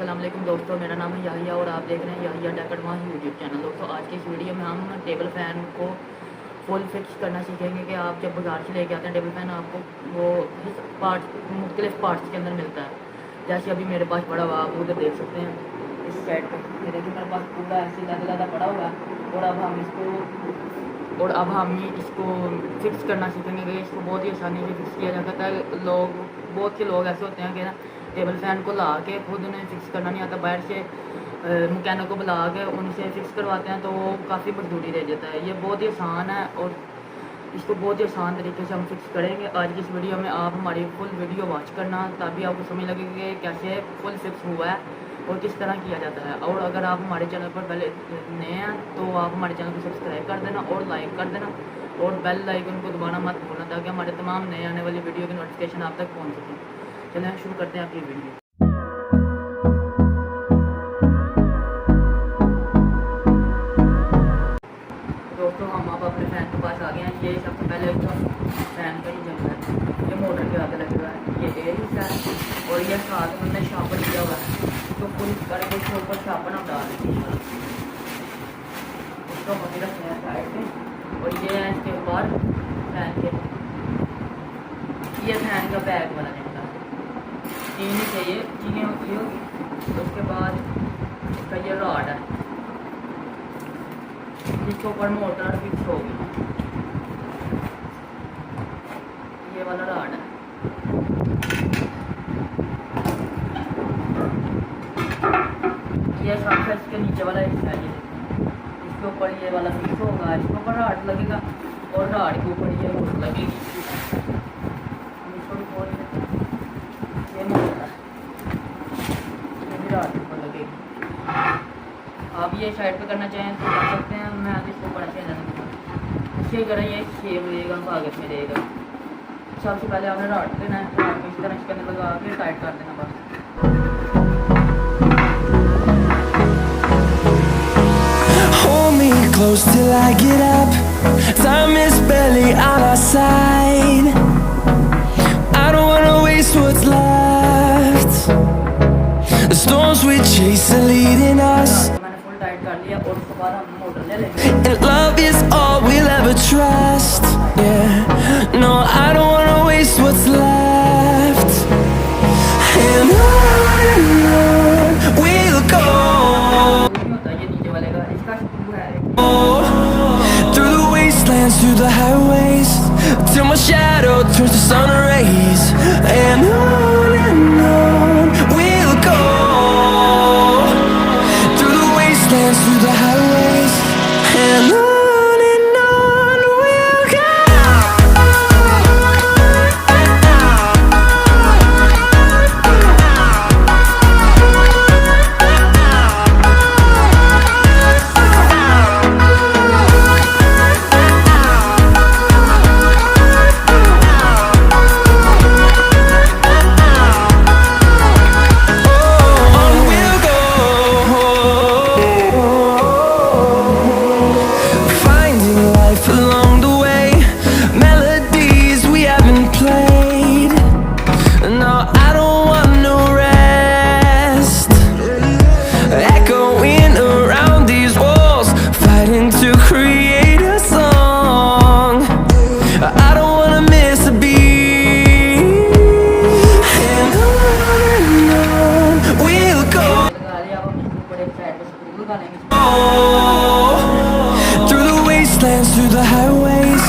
अस्सलाम वालेकुम दोस्तों, मेरा नाम है या और आप देख रहे हैं या टेकएडवांस यूट्यूब चैनल। दोस्तों आज की इस वीडियो में हम टेबल फ़ैन को फुल फिक्स करना सीखेंगे कि आप जब बाजार से लेके आते हैं टेबल फ़ैन, आपको वो मुख्तलिफ पार्ट्स के अंदर मिलता है। जैसे अभी मेरे पास पड़ा हुआ, आप उधर देख सकते हैं इस साइड पर, ये देखिए मेरे पास पूरा ऐसे लदा पड़ा हुआ है। और अब हम इसको फिक्स करना सीखेंगे कि इसको बहुत ही आसानी से फिक्स किया जा सकता है। बहुत से लोग ऐसे होते हैं कि ना टेबल फ़ैन को ला के खुद उन्हें फिक्स करना नहीं आता, बाहर से मैकेनिक को बुला के उनसे फिक्स करवाते हैं, तो वो काफ़ी मजदूरी दे देता है। ये बहुत ही आसान है और इसको बहुत ही आसान तरीके से हम फिक्स करेंगे। आज की इस वीडियो में आप हमारी फुल वीडियो वॉच करना, तभी आपको समझ लगेगी कि कैसे फुल फिक्स हुआ है और किस तरह किया जाता है। और अगर आप हमारे चैनल पर पहले नए हैं तो आप हमारे चैनल को सब्सक्राइब कर देना और लाइक कर देना और बेल आइकन को दबाना मत भूलना, ताकि हमारे तमाम नए आने वाली वीडियो की नोटिफिकेशन आप तक पहुँच सके। चलिए शुरू करते हैं आपकी वीडियो। दोस्तों हम आप अपने फ़ैन के पास आ गए हैं। ये सबसे पहले तो फ़ैन का ही जंग है, ये मोटर के आगे लगा हुआ है, ये एयर हिस्सा है और ये साथ में हमने शापर दिया हुआ है। तो फुल करके इसके ऊपर शापर हम डाल देंगे, उसको हम रखते हैं साइड में। और ये है इसके ऊपर फ़ैन के, ये फ़ैन का बैग वाला जंग है, चीनी चाहिए, चीनी होती होगी। उसके बाद इसका ये रॉड है, जिसके ऊपर मोटर फिक्स होगी, ये वाला रॉड है। ये सबसे इसके नीचे वाला हिस्सा है, ये इसके ऊपर ये वाला फिक्स होगा, इसके ऊपर रॉड लगेगा और रॉड के ऊपर ये मोटर लगेगी। ये मोटर है, ये भी रॉड के ऊपर लगेगी। आप ये साइड पे करना चाहें तो कर सकते हैं, मैं आगे इसको बड़ा चाहिए जाना इससे करें, ये सेम रहेगा, भागत में रहेगा। सबसे पहले आपने रॉड लेना है, रॉड को इस तरह इसके अंदर लगा के टाइट कर देना बस। Hold me close till I get up. Time is barely on our side. I don't wanna waste what's left. The storms we chase are leading us. And love is all we'll ever trust. Yeah, no, I don't wanna waste what's left. And on we'll go. Through the wastelands, through the highways, till my shadow turns to sun rays. And on we'll go. Through the wastelands, through the highways, and on we'll go. Through the wastelands, through the highways,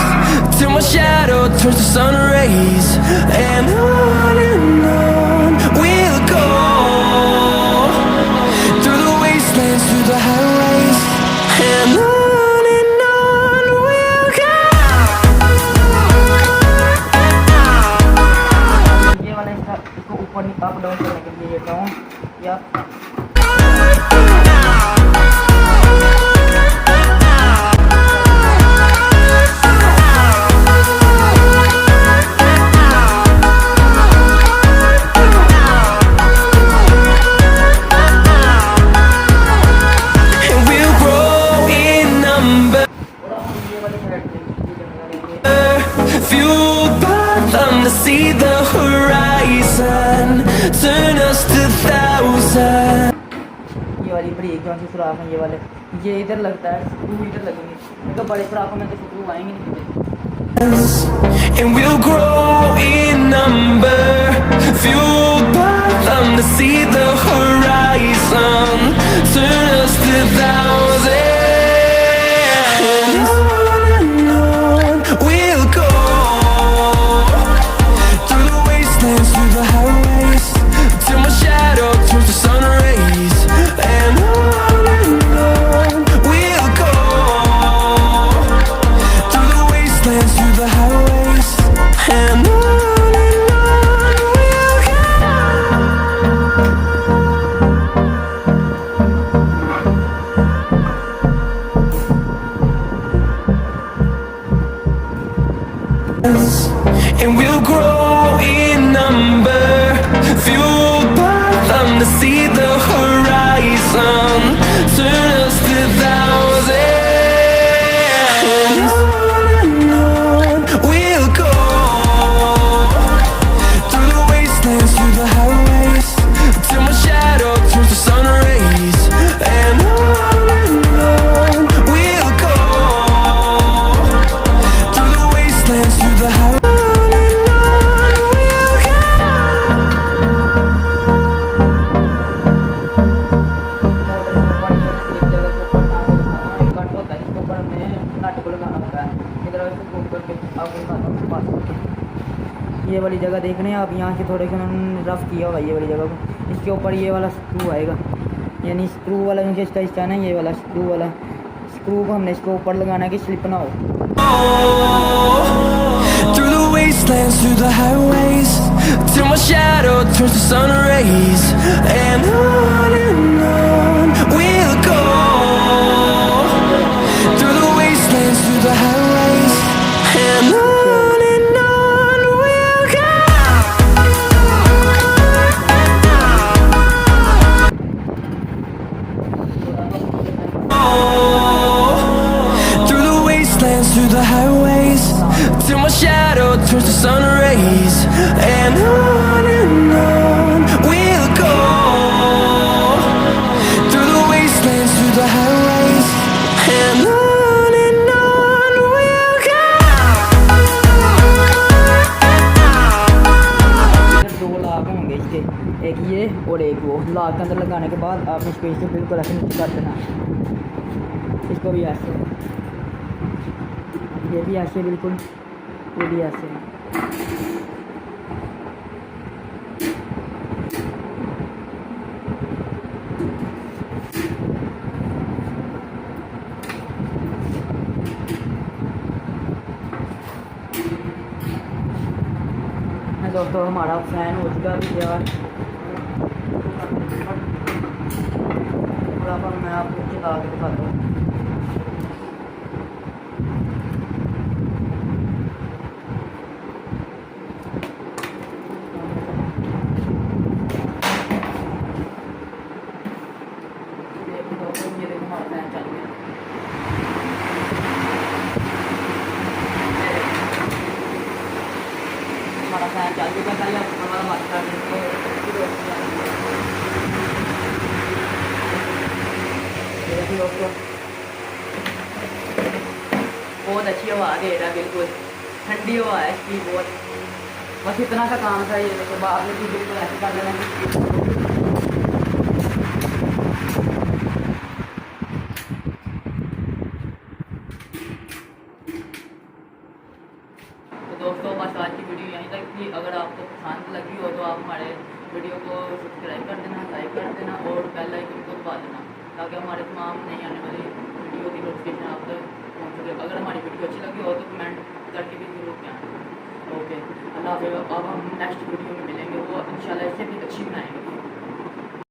till my shadow turns to sun rays. And on we'll go. Through the wastelands, through the highways, and on we'll go. ये वाला हिस्सा इसको ऊपर up down करने के लिए लेता हूँ या Fueled by them to see the horizon, turn us to thousands. वाली बड़ी जो सी सुराख है ये वाले, ये इधर लगता है, स्क्रू इधर लगेंगे, तो बड़े सुराखों में तो स्क्रू आएंगे नहीं। And we'll grow in number, fueled by them to see the horizon, turn us to thousands. And on we'll go, through the wastelands, through the highways, till my shadow turns to sun rays. And on we'll go, through the wastelands, through the highways, and on we'll go. And we'll grow in number, fueled by them to see the horizon, turn us to thousands. And on we'll go, through the wastelands, through the highways, till my shadow turns to sun rays. And on we'll go, through the wastelands, through the highways. ये वाली जगह देख रहे हैं आप, यहाँ से थोड़े से उन्होंने रफ किया हुआ ये वाली जगह को, इसके ऊपर ये वाला स्क्रू आएगा, यानी स्क्रू वाला मुझे इसका है ना, ये वाला स्क्रू को हमने इसको ऊपर लगाना है कि स्लिप ना हो। Through the wastelands, through the highways, till my shadow turns to sun rays. And on we'll go, through the wastelands, through the highways, and on we'll go. Through the wastelands, through the highways, till my shadow turns to sun rays. And on we'll go, through the wastelands, through the highways, and on we'll go. दो लाख होंगे इसके, एक ये और एक वो। लाख के अंदर लगाने के बाद आपने इसको इससे बिल्कुल ऐसे नीचे कर देना, इसको भी ऐसे, ये भी ऐसे बिल्कुल, ये भी ऐसे। दोस्तों हमारा फैन हो चुका है तैयार, थोड़ा पर मैं आपको चला के दिखाता हूँ। ये देखो हमारा फैन चल गया। हमारा फैन चल चुका है, पहले हमारा बात कर दोस्तों, बहुत अच्छी हवा दे रहा है, बिल्कुल ठंडी हवा है इसकी बहुत। बस इतना सा काम था, ये देखो बाद में भी बिल्कुल ऐसे कर देना। दोस्तों बस आज की वीडियो यहीं तक थी। अगर आपको पसंद लगी हो तो आप हमारे वीडियो को सब्सक्राइब कर देना, लाइक कर देना और बेल आइकन को दबा देना, ताकि हमारे तमाम नई आने वाली वीडियो की नोटिफिकेशन आप तक पहुँच सके। अगर हमारी वीडियो अच्छी लगी हो तो कमेंट करके भी जरूर कहना। ओके, अल्लाह हाफ़िज़। अब हम नेक्स्ट वीडियो में मिलेंगे, वो इंशाल्लाह इससे भी अच्छी बनाएंगे।